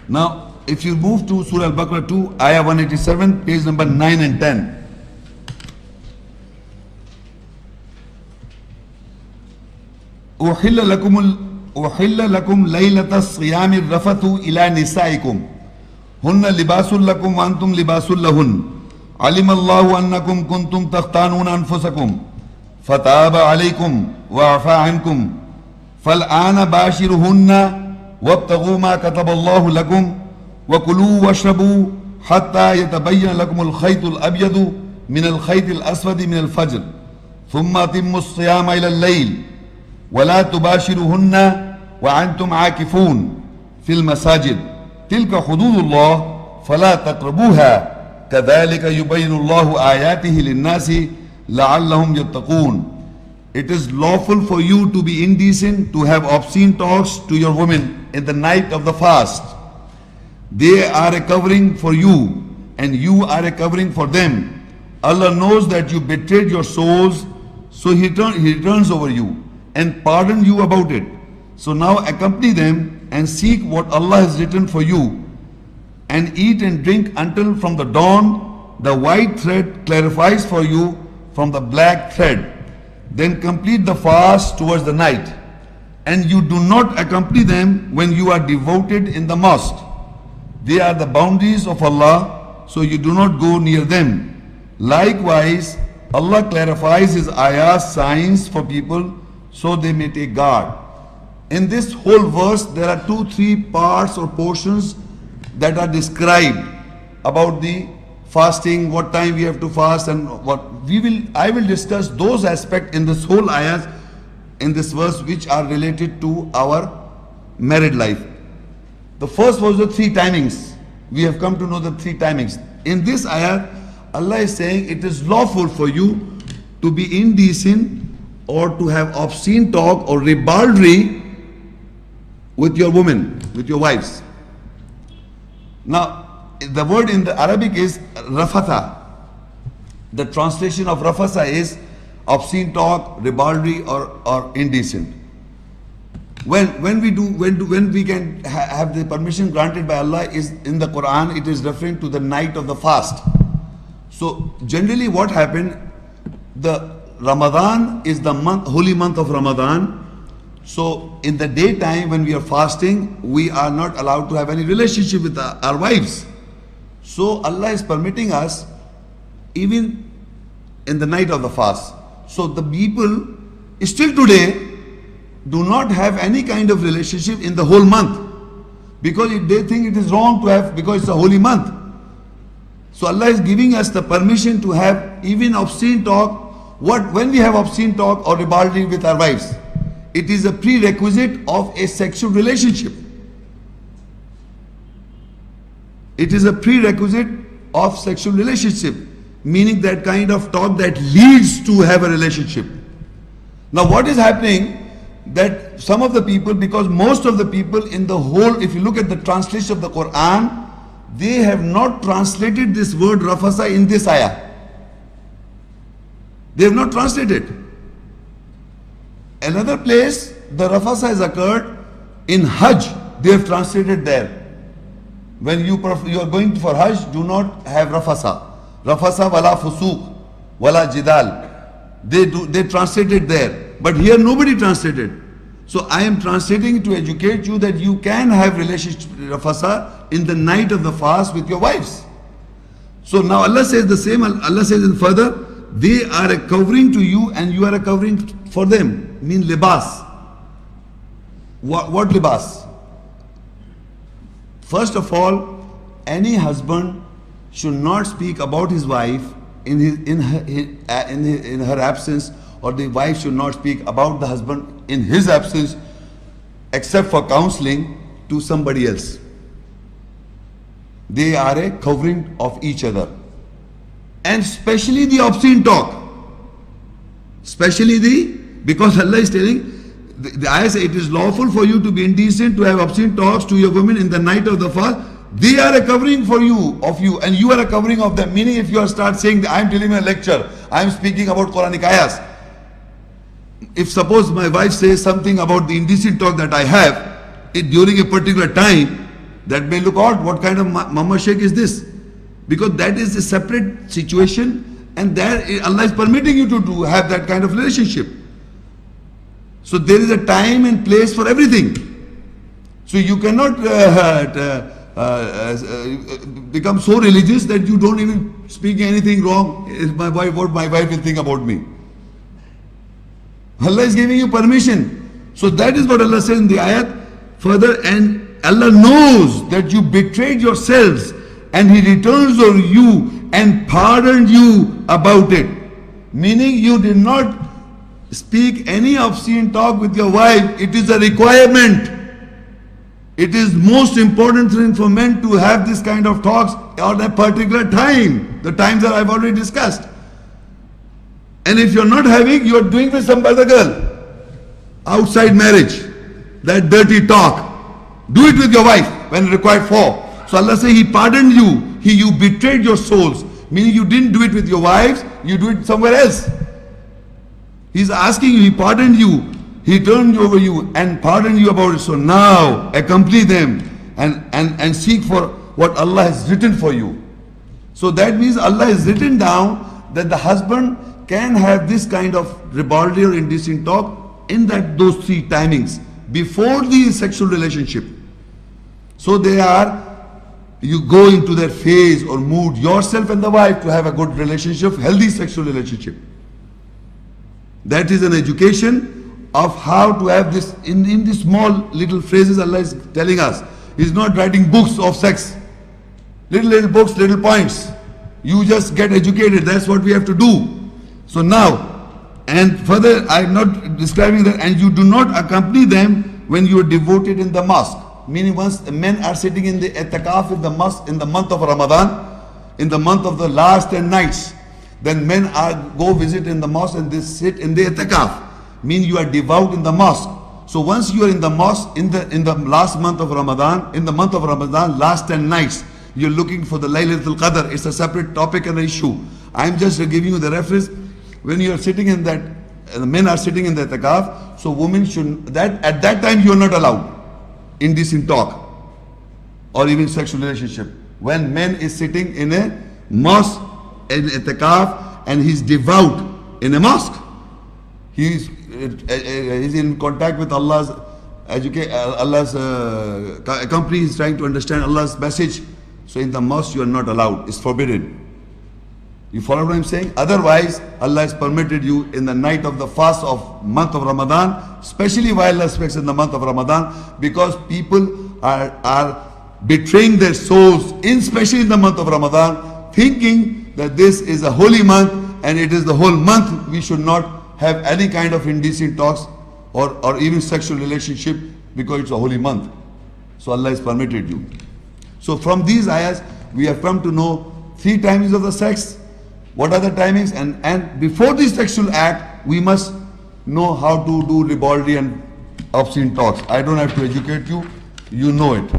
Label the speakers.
Speaker 1: Now, if you move to Surah Al-Baqarah 2, Ayah 187, page number 9 and 10. أُحِلَّ لَكُمْ لَيْلَةَ الصِّيَامِ الرَّفَثُ إِلَى نِسَائِكُمْ هُنَّ لِبَاسٌ لَكُمْ وَأَنْتُمْ لِبَاسٌ لَهُنَّ عَلِمَ اللَّهُ أَنَّكُمْ كُنْتُمْ تَخْتَانُونَ أَنفُسَكُمْ فَتَابَ عَلَيْكُمْ وَعَفَا عَنْكُمْ فَالْآنَ بَاشِرُهُنَّ وَابْتَغُوا مَا كَتَبَ اللَّهُ لَكُمْ وَكُلُوا وَاشْرَبُوا حَتَّى يَتَبَيَّنَ لَكُمُ الْخَيْطُ الْأَبْيَضُ مِنَ الْخَيْطِ الْأَسْوَدِ مِنَ الْفَجْرِ ثُمَّ أَتِمُّوا الصِّيَامَ إِلَى اللَّيْلِ ولا تباشرهن وأنتم عاكفون في المساجد تلك حدود الله فلا تقربوها كذلك يبين الله آياته للناس لعلهم يتقون. It is lawful for you to be indecent, to have obscene talks to your women in the night of the fast. They are a covering for you and you are a covering for them. Allah knows that you betrayed your souls, so He returns over you and pardon you about it. So now accompany them and seek what Allah has written for you, and eat and drink until from the dawn the white thread clarifies for you from the black thread. Then complete the fast towards the night, and you do not accompany them when you are devoted in the mosque. They are the boundaries of Allah, so you do not go near them. Likewise, Allah clarifies His ayahs, signs for people, so they may take guard. In this whole verse, there are 2-3 parts or portions that are described about the fasting, what time we have to fast, and what I will discuss those aspects in this whole ayah, in this verse, which are related to our married life. The first was the 3 timings. We have come to know the 3 timings. In this ayah, Allah is saying it is lawful for you to be indecent or to have obscene talk or ribaldry with your women, with your wives. Now, the word in the Arabic is rafatha. The translation of rafatha is obscene talk, ribaldry, or indecent. When we can have the permission granted by Allah is in the Quran, it is referring to the night of the fast. So generally what happened, the Ramadan is the holy month of Ramadan. So in the daytime when we are fasting, we are not allowed to have any relationship with our wives. So Allah is permitting us even in the night of the fast. So the people still today do not have any kind of relationship in the whole month, because they think it is wrong to have, because it's a holy month. So Allah is giving us the permission to have even obscene talk. When we have obscene talk or ribaldry with our wives, it is a prerequisite of a sexual relationship. It is a prerequisite of sexual relationship, meaning that kind of talk that leads to have a relationship. Now what is happening, that some of the people, because most of the people in the whole, if you look at the translation of the Quran, they have not translated this word rafasa in this ayah. They have not translated. Another place, the rafasa has occurred in Hajj. They have translated there. When you are going for Hajj, do not have rafasa. Rafasa wala fusuq wala jidal. They translated there. But here nobody translated. So I am translating to educate you that you can have relationship rafasa in the night of the fast with your wives. So now Allah says the same. Allah says in further, they are a covering to you and you are a covering for them. Mean libas. What libas? First of all, any husband should not speak about his wife in her absence, or the wife should not speak about the husband in his absence, except for counseling, to somebody else. They are a covering of each other. And especially the obscene talk. Because Allah is telling, the ayah says it is lawful for you to be indecent, to have obscene talks to your women in the night of the fast. They are a covering for you, and you are a covering of them. Meaning, if you start saying, I am telling a lecture, I am speaking about Quranic ayahs. If suppose my wife says something about the indecent talk that I have during a particular time, That may look odd. What kind of Mama Shaikh is this? Because that is a separate situation, and there Allah is permitting you to have that kind of relationship. So there is a time and place for everything. So you cannot become so religious that you don't even speak anything wrong. What my wife will think about me. Allah is giving you permission. So that is what Allah says in the ayat. Further, and Allah knows that you betrayed yourselves, and He returns on you and pardoned you about it. Meaning you did not speak any obscene talk with your wife. It is a requirement. It is most important thing for men to have this kind of talks at a particular time. The times that I've already discussed. And if you're not having, you're doing with some other girl. Outside marriage. That dirty talk. Do it with your wife when required for. So Allah says He pardoned you. You betrayed your souls. Meaning you didn't do it with your wives. You do it somewhere else. He's asking you, He pardoned you. He turned over you and pardoned you about it. So now accompany them and seek for what Allah has written for you. So that means Allah has written down that the husband can have this kind of ribaldry or indecent talk in those 3 timings before the sexual relationship. So you go into that phase or mood, yourself and the wife, to have a good relationship, healthy sexual relationship. That is an education of how to have this in the small little phrases Allah is telling us. He's not writing books of sex. Little books, little points. You just get educated. That's what we have to do. So now, and further, I'm not describing that, and you do not accompany them when you are devoted in the mosque. Meaning once the men are sitting in the i'tikaf in the mosque in the month of Ramadan, in the month of the last 10 nights, then men go visit in the mosque and they sit in the i'tikaf. Meaning you are devout in the mosque. So once you are in the mosque in the last month of Ramadan, in the month of Ramadan, last 10 nights, you're looking for the Laylatul Qadr. It's a separate topic and issue. I'm just giving you the reference. When you are sitting in that, the men are sitting in the i'tikaf, so women should, at that time you are not allowed indecent talk or even sexual relationship. When man is sitting in a mosque, in i'tikaf, and he's devout in a mosque, he's in contact with Allah's accompany, is trying to understand Allah's message. So in the mosque you are not allowed, it's forbidden. You follow what I'm saying? Otherwise, Allah has permitted you in the night of the fast of month of Ramadan, especially while aspects in the month of Ramadan, because people are betraying their souls, especially in the month of Ramadan, thinking that this is a holy month and it is the whole month we should not have any kind of indecent talks or even sexual relationship because it's a holy month. So Allah has permitted you. So from these ayahs, we have come to know 3 timings of the sex. What are the timings? And before the sexual act, we must know how to do ribaldry and obscene talks. I don't have to educate you. You know it.